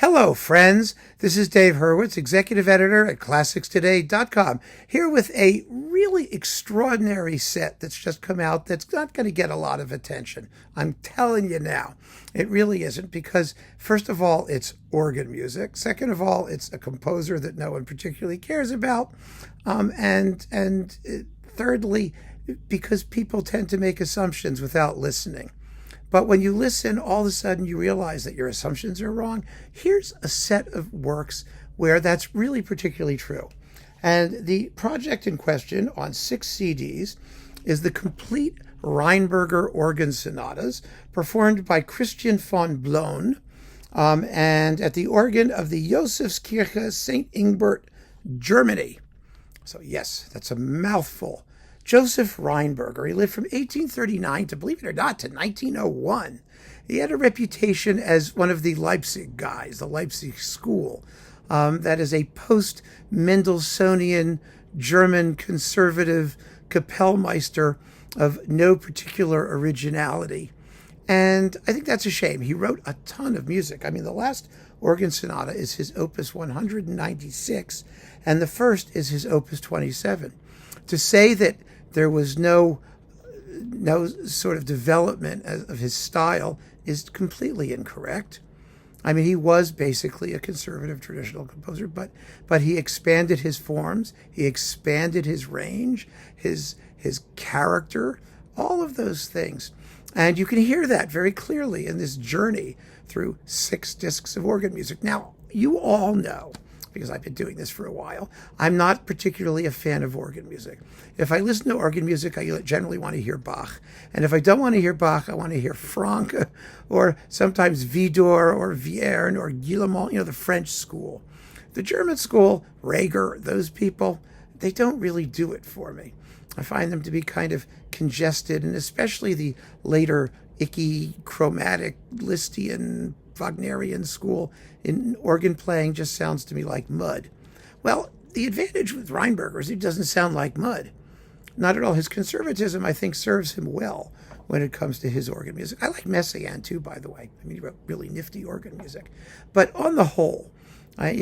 Hello, friends. This is Dave Hurwitz, executive editor at ClassicsToday.com, here with a really extraordinary set that's just come out that's not going to get a lot of attention. I'm telling you now, it really isn't, because first of all, it's organ music. Second of all, it's a composer that no one particularly cares about. And thirdly, because people tend to make assumptions without listening. But when you listen, all of a sudden you realize that your assumptions are wrong. Here's a set of works where that's really particularly true. And the project in question on 6 CDs is the complete Rheinberger organ sonatas performed by Christian von Blohn and at the organ of the Josefskirche St. Ingbert, Germany. So yes, that's a mouthful. Joseph Rheinberger, he lived from 1839 to, believe it or not, to 1901. He had a reputation as one of the Leipzig guys, the Leipzig school. That is a post-Mendelssohnian German conservative Kapellmeister of no particular originality. And I think that's a shame. He wrote a ton of music. I mean, the last organ sonata is his opus 196, and the first is his opus 27. To say that there was no sort of development of his style is completely incorrect. I mean, he was basically a conservative traditional composer, but he expanded his forms, he expanded his range, his character, all of those things. And you can hear that very clearly in this journey through 6 discs of organ music. Now, you all know, because I've been doing this for a while, I'm not particularly a fan of organ music. If I listen to organ music, I generally want to hear Bach. And if I don't want to hear Bach, I want to hear Franck, or sometimes Widor, or Vierne, or Guillemot, the French school. The German school, Reger, those people, they don't really do it for me. I find them to be kind of congested, and especially the later icky, chromatic, Lisztian, Wagnerian school in organ playing just sounds to me like mud. Well, the advantage with Rheinberger is he doesn't sound like mud. Not at all. His conservatism, I think, serves him well when it comes to his organ music. I like Messiaen too, by the way. I mean, he wrote really nifty organ music. But on the whole, my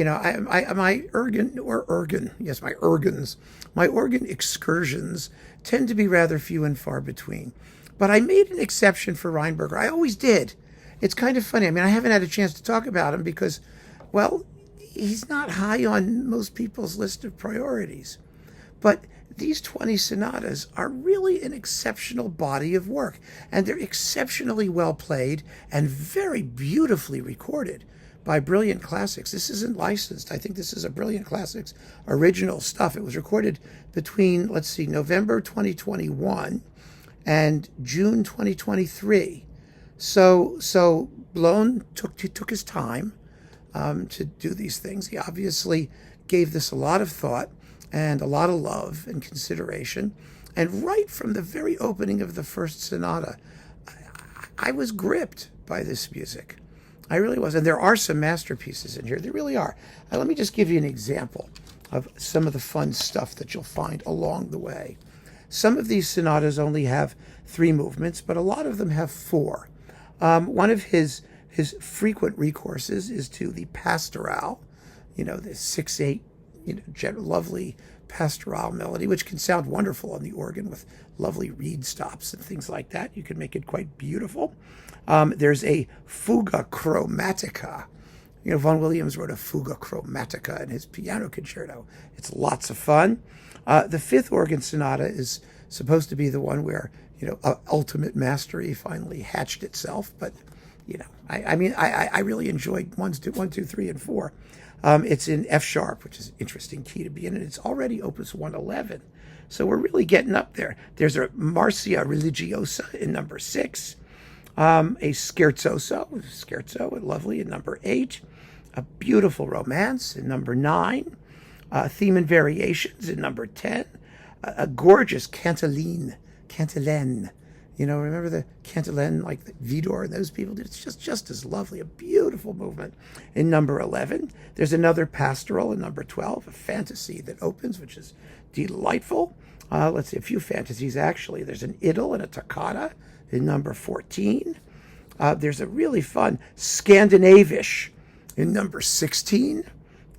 organ excursions tend to be rather few and far between. But I made an exception for Rheinberger. I always did. It's kind of funny. I mean, I haven't had a chance to talk about him because, well, he's not high on most people's list of priorities. But these 20 sonatas are really an exceptional body of work, and they're exceptionally well played and very beautifully recorded by Brilliant Classics. This isn't licensed. I think this is a Brilliant Classics original stuff. It was recorded between, November 2021 and June 2023. So Blohn took his time to do these things. He obviously gave this a lot of thought and a lot of love and consideration. And right from the very opening of the first sonata, I was gripped by this music. I really was. And there are some masterpieces in here. There really are. Let me just give you an example of some of the fun stuff that you'll find along the way. Some of these sonatas only have 3 movements, but a lot of them have 4. One of his frequent recourses is to the pastoral, the 6/8, lovely pastoral melody, which can sound wonderful on the organ with lovely reed stops and things like that. You can make it quite beautiful. There's a fuga chromatica. Vaughan Williams wrote a fuga chromatica in his piano concerto. It's lots of fun. The 5th organ sonata is supposed to be the one where ultimate mastery finally hatched itself. But, I really enjoyed 1, 2, 3, and 4. It's in F sharp, which is an interesting key to be in, and it's already opus 111. So we're really getting up there. There's a Marcia Religiosa in number 6, a scherzo, lovely, in number 8, a beautiful romance in number 9, theme and variations in number 10, a gorgeous cantilene. Remember the cantilene, like the Widor and those people? It's just as lovely, a beautiful movement in number 11. There's another pastoral in number 12, a fantasy that opens, which is delightful. A few fantasies, actually. There's an idyll and a toccata in number 14. There's a really fun Scandinavish In number 16,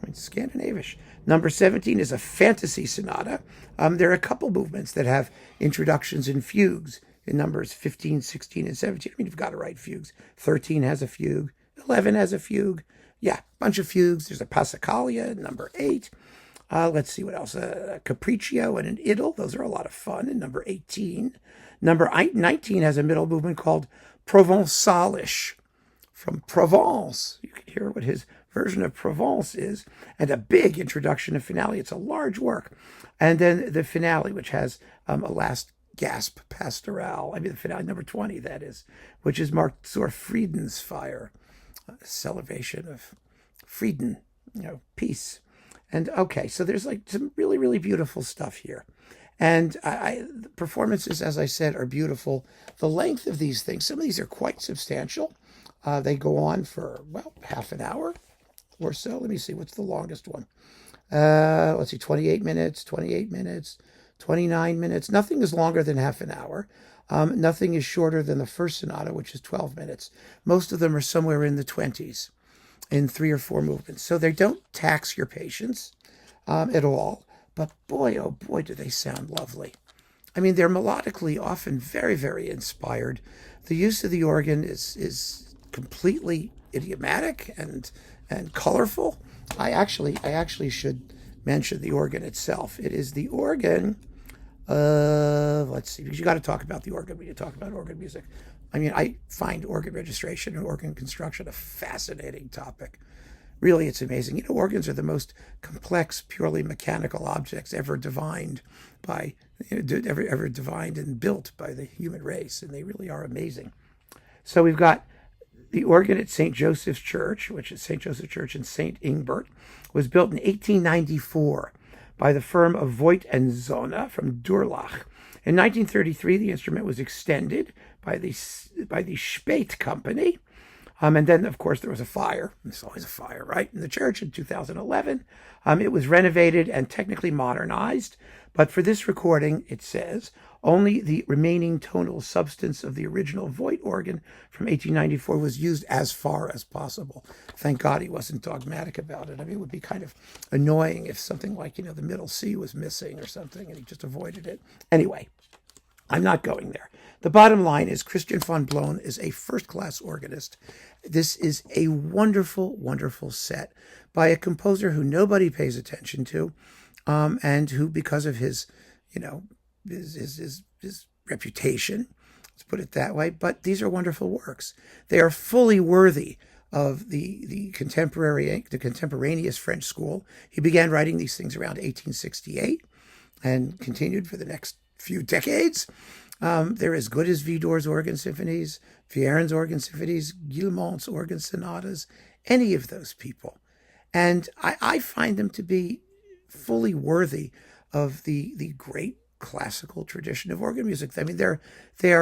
it's Scandinavish. Number 17 is a fantasy sonata. There are a couple movements that have introductions in fugues in numbers 15, 16, and 17. I mean, you've got to write fugues. 13 has a fugue. 11 has a fugue. Yeah, bunch of fugues. There's a Passacaglia in number 8. Let's see what else. A Capriccio and an Idyll. Those are a lot of fun in number 18. Number 19 has a middle movement called Provençalish, from Provence. You can hear what his version of Provence is, and a big introduction and finale. It's a large work. And then the finale, which has a last gasp pastoral. I mean, the finale, number 20, that is, which is marked zur Friedensfeier, celebration of Frieden, peace. And okay, so there's like some really, really beautiful stuff here. And the performances, as I said, are beautiful. The length of these things, some of these are quite substantial. They go on for, well, half an hour or so. Let me see, what's the longest one? Let's see, 28 minutes, 29 minutes. Nothing is longer than half an hour. Nothing is shorter than the first sonata, which is 12 minutes. Most of them are somewhere in the 20s in 3 or 4 movements. So they don't tax your patience at all. But boy, oh boy, do they sound lovely. I mean, they're melodically often very, very inspired. The use of the organ is completely idiomatic and colorful. I actually should mention the organ itself. It is the organ of, let's see, because you got to talk about the organ when you talk about organ music. I mean, I find organ registration and organ construction a fascinating topic. Really, it's amazing. Organs are the most complex, purely mechanical objects ever divined by, ever divined and built by the human race, and they really are amazing. So we've got the organ at St. Joseph's Church, which is St. Joseph's Church in St. Ingbert, was built in 1894 by the firm of Voigt and Zona from Durlach. In 1933, the instrument was extended by the Spate Company. And then, of course, there was a fire. There's always a fire, right? In the church in 2011. It was renovated and technically modernized. But for this recording, it says, only the remaining tonal substance of the original Voigt organ from 1894 was used as far as possible. Thank God he wasn't dogmatic about it. I mean, it would be kind of annoying if something like, the middle C was missing or something, and he just avoided it. Anyway, I'm not going there. The bottom line is Christian von Blohn is a first-class organist. This is a wonderful, wonderful set by a composer who nobody pays attention to, and who, because of his reputation, let's put it that way, but these are wonderful works. They are fully worthy of the contemporaneous French school. He began writing these things around 1868 and continued for the next few decades. They're as good as Widor's organ symphonies, Viern's organ symphonies, Guillemont's organ sonatas, any of those people. And I find them to be fully worthy of the great classical tradition of organ music. I mean, they're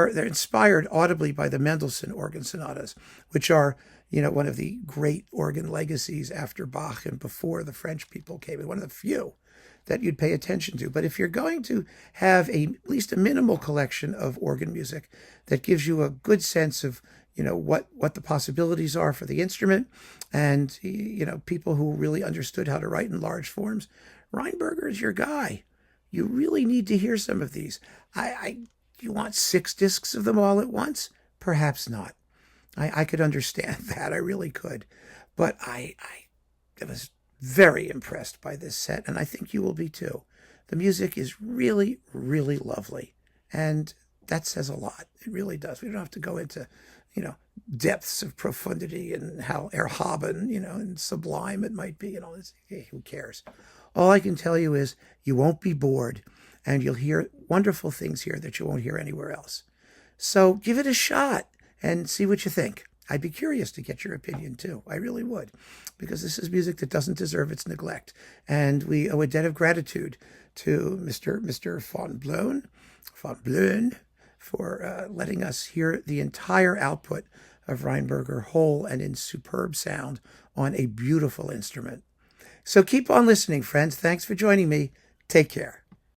inspired audibly by the Mendelssohn organ sonatas, which are, one of the great organ legacies after Bach and before the French people came in, one of the few that you'd pay attention to. But if you're going to have at least a minimal collection of organ music that gives you a good sense of, what the possibilities are for the instrument, and, people who really understood how to write in large forms, Rheinberger is your guy. You really need to hear some of these. You want 6 discs of them all at once? Perhaps not. I could understand that. I really could. But I was very impressed by this set, and I think you will be too. The music is really, really lovely, and that says a lot. It really does. We don't have to go into, depths of profundity and how erhaben, and sublime it might be and all this. Hey, who cares? All I can tell you is you won't be bored, and you'll hear wonderful things here that you won't hear anywhere else. So give it a shot and see what you think. I'd be curious to get your opinion too. I really would, because this is music that doesn't deserve its neglect. And we owe a debt of gratitude to Mr. von Blohn for letting us hear the entire output of Rheinberger whole and in superb sound on a beautiful instrument. So keep on listening, friends. Thanks for joining me. Take care.